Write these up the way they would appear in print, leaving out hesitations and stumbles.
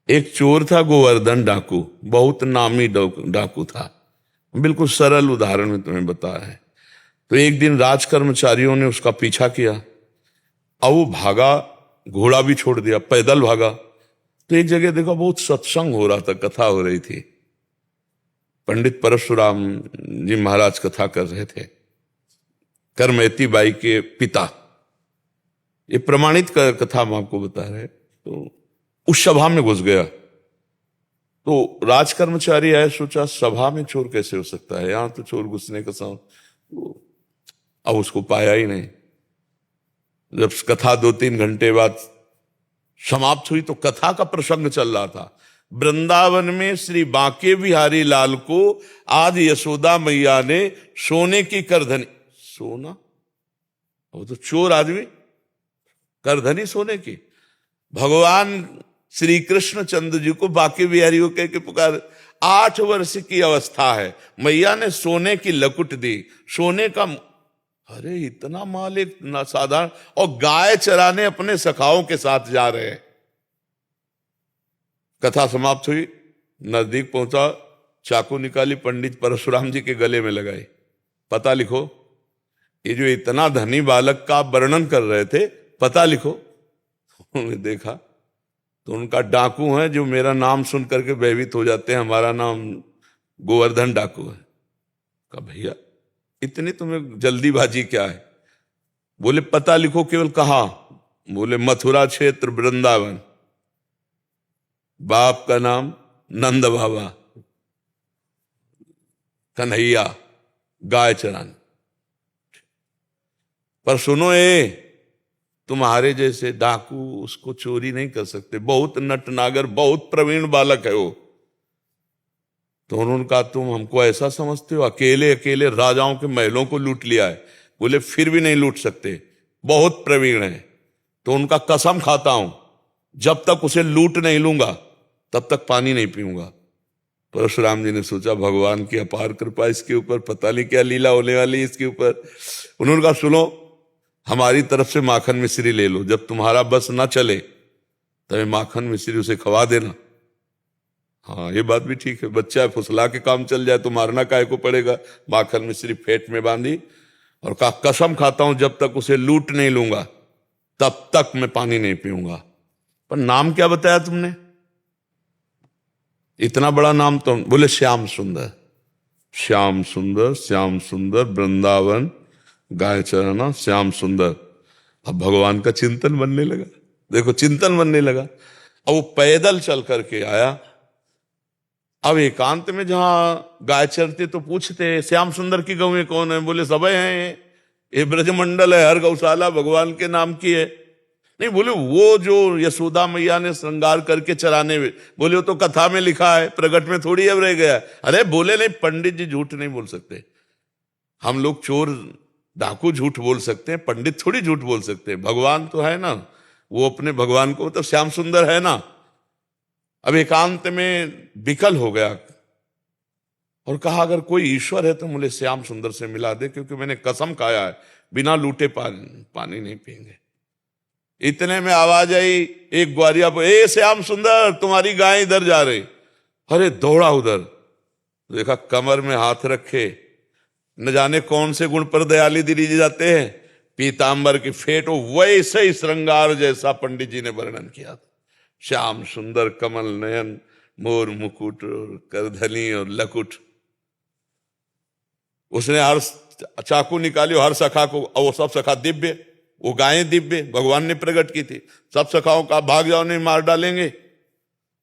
एक चोर था गोवर्धन डाकू, बहुत नामी डाकू था। बिल्कुल सरल उदाहरण में तुम्हें बताया है। तो एक दिन राज कर्मचारियों ने उसका पीछा किया, अब वो भागा, घोड़ा भी छोड़ दिया, पैदल भागा। तो एक जगह देखा बहुत सत्संग हो रहा था, कथा हो रही थी। पंडित परशुराम जी महाराज कथा कर रहे थे, करमयती बाई के पिता। ये प्रमाणित कथा हम आपको बता रहे। तो उस सभा में घुस गया। तो राज कर्मचारी आए, सोचा सभा में चोर कैसे हो सकता है, यहां तो चोर घुसने का अब उसको पाया ही नहीं। जब कथा 2-3 घंटे बाद समाप्त हुई तो कथा का प्रसंग चल रहा था। वृंदावन में श्री बांके बिहारी लाल को आज यशोदा मैया ने सोने की करधनी, सोना, वो तो चोर आदमी, करधनी सोने की। भगवान श्री कृष्ण चंद्र जी को बांके बिहारी को कह के पुकार, 8 वर्ष की अवस्था है, मैया ने सोने की लकुट दी, सोने का। अरे इतना माल एक साधारण, और गाय चराने अपने सखाओं के साथ जा रहे हैं। कथा समाप्त हुई, नजदीक पहुंचा, चाकू निकाली, पंडित परशुराम जी के गले में लगाई, पता लिखो। ये जो इतना धनी बालक का वर्णन कर रहे थे, पता लिखो। उन्होंने देखा तो उनका डाकू है जो मेरा नाम सुन करके भयभीत हो जाते हैं, हमारा नाम गोवर्धन डाकू है। कहा भैया इतनी तुम्हें जल्दीबाजी क्या है? बोले पता लिखो। केवल कहा? बोले मथुरा क्षेत्र वृंदावन, बाप का नाम नंद बाबा, कन्हैया, गाय चराने। पर सुनो, तुम्हारे जैसे डाकू उसको चोरी नहीं कर सकते, बहुत नटनागर, बहुत प्रवीण बालक है वो। तो उन्होंने कहा तुम हमको ऐसा समझते हो, अकेले अकेले राजाओं के महलों को लूट लिया है। बोले फिर भी नहीं लूट सकते, बहुत प्रवीण है। तो उनका कसम खाता हूं, जब तक उसे लूट नहीं लूंगा तब तक पानी नहीं पीऊंगा। परशुराम जी ने सोचा भगवान की अपार कृपा इसके ऊपर, पता नहीं क्या लीला होने वाली इसके ऊपर। उन्होंने कहा सुनो, हमारी तरफ से माखन मिश्री ले लो, जब तुम्हारा बस ना चले तब माखन मिश्री उसे खवा देना। हाँ ये बात भी ठीक है, बच्चा है, फुसला के काम चल जाए तो मारना काहे को पड़ेगा। माखन मिश्री फेट में बांधी और कहा कसम खाता हूं जब तक उसे लूट नहीं लूंगा तब तक मैं पानी नहीं पीऊंगा। पर नाम क्या बताया तुमने? इतना बड़ा नाम तो। बोले श्याम सुंदर। श्याम सुंदर, श्याम सुंदर, वृंदावन, गाय चराना, श्याम सुंदर। अब भगवान का चिंतन बनने लगा। देखो चिंतन बनने लगा। अब वो पैदल चल करके आया। अब एकांत में जहां गाय चरते तो पूछते श्याम सुंदर की गौएं कौन है? बोले सबे हैं, ये ब्रजमंडल है, हर गौशाला भगवान के नाम की है। नहीं, बोले वो जो यशोदा मैया ने श्रृंगार करके चराने में। बोले वो तो कथा में लिखा है, प्रगट में थोड़ी अब रह गया। अरे बोले नहीं, पंडित जी झूठ नहीं बोल सकते। हम लोग चोर डाकू झूठ बोल सकते हैं, पंडित थोड़ी झूठ बोल सकते हैं। भगवान तो है ना, वो अपने भगवान को तो श्याम सुंदर है ना। अब एकांत में विकल हो गया और कहा अगर कोई ईश्वर है तो मुझे श्याम सुंदर से मिला दे, क्योंकि मैंने कसम खाया है बिना लूटे पानी नहीं पीएंगे। इतने में आवाज आई एक ग्वारिया पर, ए श्याम सुंदर तुम्हारी गाय इधर जा रही। अरे दौड़ा उधर, देखा कमर में हाथ रखे, न जाने कौन से गुण पर दयाली दिली जाते हैं, पीतांबर की फेट, वैसे ही श्रृंगार जैसा पंडित जी ने वर्णन किया था। श्याम सुंदर, कमल नयन, मोर मुकुट और करधनी और लकुट। उसने हर चाकू निकाली, हर सखा को, और वो सब सखा दिव्य, वो गायें दिव्य भगवान ने प्रकट की थी। सब सखाओं का भाग जाओ नहीं मार डालेंगे।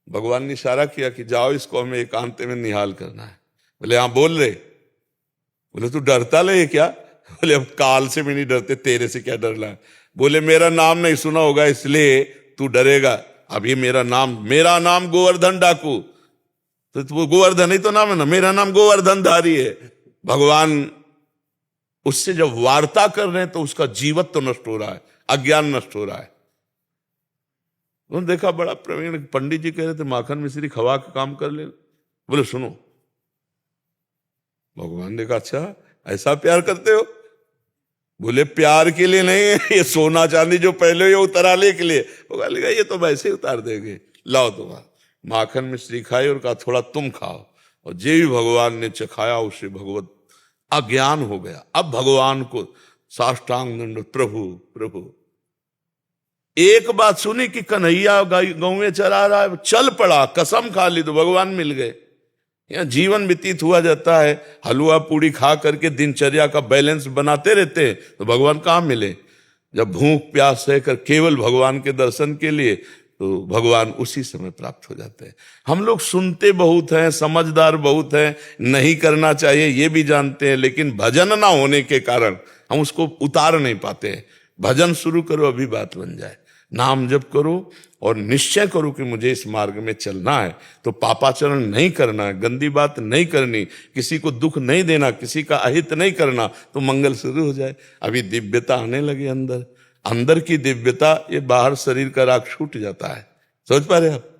भगवान ने इशारा किया कि जाओ इसको हमें एकांत में निहाल करना है। बोले हाँ बोल रहे। बोले तू डरता ले क्या? बोले अब काल से भी नहीं डरते, तेरे से क्या डरना है। बोले मेरा नाम नहीं सुना होगा इसलिए तू डरेगा। अब ये मेरा नाम गोवर्धन डाकू, तो गोवर्धन ही तो नाम है ना, मेरा नाम गोवर्धन धारी है। भगवान उससे जब वार्ता कर रहे हैं तो उसका जीवत्व तो नष्ट हो रहा है, अज्ञान नष्ट हो रहा है। उन्होंने देखा बड़ा प्रवीण पंडित जी कह रहे थे माखन मिश्री खवा के काम कर ले। बोले सुनो, भगवान ने कहा अच्छा ऐसा प्यार करते हो? बोले प्यार के लिए नहीं, ये सोना चांदी जो पहले ये उतराले के लिए। वो कहा ये तो वैसे ही उतार देंगे, लाओ तुम्हारा। माखन मिश्री खाई और कहा थोड़ा तुम खाओ, और जे भी भगवान ने चखाया उसे भगवत अज्ञान हो गया। अब भगवान को साष्टांग दंड, प्रभु प्रभु। एक बात सुनी कि कन्हैया गाँव में चला रहा है, चल पड़ा, कसम खा ली तो भगवान मिल गए। यहाँ जीवन व्यतीत हुआ जाता है, हलवा पूड़ी खा करके दिनचर्या का बैलेंस बनाते रहते हैं, तो भगवान कहाँ मिले? जब भूख प्यास सहकर केवल भगवान के दर्शन के लिए, तो भगवान उसी समय प्राप्त हो जाते हैं। हम लोग सुनते बहुत हैं, समझदार बहुत हैं, नहीं करना चाहिए ये भी जानते हैं, लेकिन भजन ना होने के कारण हम उसको उतार नहीं पाते हैं। भजन शुरू करो, अभी बात बन जाए। नाम जप करो और निश्चय करो कि मुझे इस मार्ग में चलना है, तो पापाचरण नहीं करना है, गंदी बात नहीं करनी, किसी को दुख नहीं देना, किसी का अहित नहीं करना, तो मंगल शुरू हो जाए। अभी दिव्यता आने लगे अंदर, अंदर की दिव्यता, ये बाहर शरीर का राग छूट जाता है। समझ पा रहे आप?